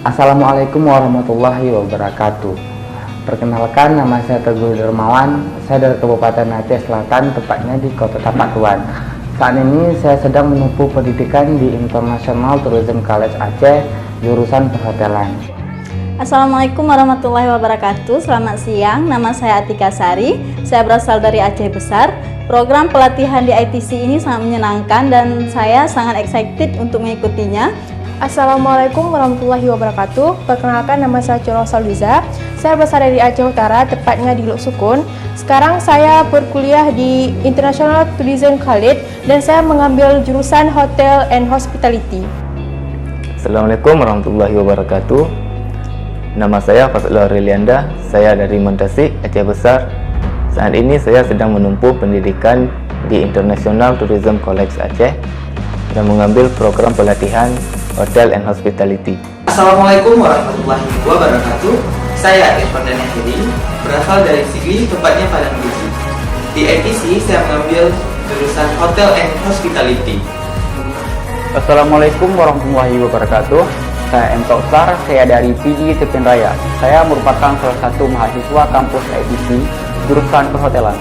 Assalamualaikum warahmatullahi wabarakatuh. Perkenalkan, nama saya Teguh Dermawan. Saya dari Kabupaten Aceh Selatan, tepatnya di Kota Tapak Tuan. Saat ini saya sedang menempuh pendidikan di International Tourism College Aceh, jurusan perhotelan. Assalamualaikum warahmatullahi wabarakatuh. Selamat siang, nama saya Atika Sari. Saya berasal dari Aceh Besar. Program pelatihan di ITC ini sangat menyenangkan dan saya sangat excited untuk mengikutinya. Assalamualaikum warahmatullahi wabarakatuh. Perkenalkan, nama saya Coro Saldiza. Saya berasal dari Aceh Utara, tepatnya di Luk Sukun. Sekarang saya berkuliah di International Tourism College dan saya mengambil jurusan Hotel and Hospitality. Assalamualaikum warahmatullahi wabarakatuh. Nama saya Fazlur Rilianda. Saya dari Montasik, Aceh Besar. Saat ini saya sedang menempuh pendidikan di International Tourism College Aceh dan mengambil program pelatihan Hotel and Hospitality. Assalamualaikum warahmatullahi wabarakatuh. Saya Irfan Danahiri, berasal dari Sigli, tepatnya Padang Biji. Di ITC saya mengambil jurusan Hotel and Hospitality. Assalamualaikum warahmatullahi wabarakatuh. Saya M. Tausar, saya dari PI Tepin Raya. Saya merupakan salah satu mahasiswa kampus ITC, jurusan perhotelan.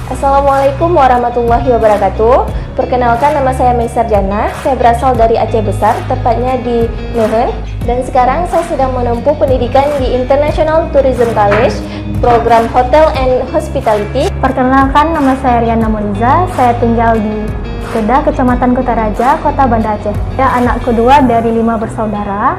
Assalamualaikum warahmatullahi wabarakatuh. Perkenalkan, nama saya Meisar Jannah. Saya berasal dari Aceh Besar, tepatnya di Neuhen. Dan sekarang saya sedang menempuh pendidikan di International Tourism College, program Hotel and Hospitality. Perkenalkan, nama saya Riana Moniza. Saya tinggal di Kedah, Kecamatan Kota Raja, Kota Banda Aceh. Saya anak kedua dari 5 bersaudara.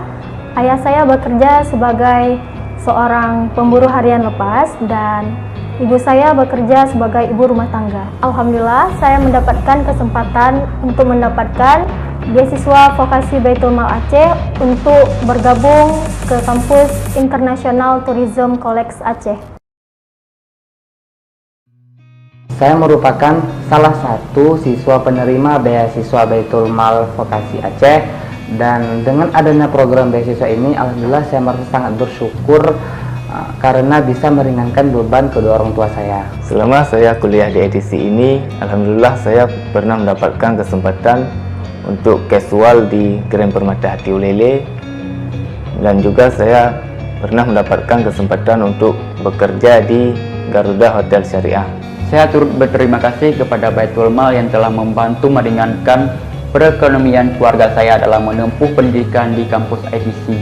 Ayah saya bekerja sebagai seorang pemburu harian lepas dan ibu saya bekerja sebagai ibu rumah tangga. Alhamdulillah, saya mendapatkan kesempatan untuk mendapatkan beasiswa vokasi Baitul Mal Aceh untuk bergabung ke kampus International Tourism College Aceh. Saya merupakan salah satu siswa penerima beasiswa Baitul Mal Vokasi Aceh, dan dengan adanya program beasiswa ini, alhamdulillah saya merasa sangat bersyukur karena bisa meringankan beban kedua orang tua saya. Selama saya kuliah di ITC ini, alhamdulillah saya pernah mendapatkan kesempatan untuk casual di Grand Permata Hati Ulele, dan juga saya pernah mendapatkan kesempatan untuk bekerja di Garuda Hotel Syariah. Saya turut berterima kasih kepada Baitul Mal yang telah membantu meringankan perekonomian keluarga saya dalam menempuh pendidikan di kampus ITC.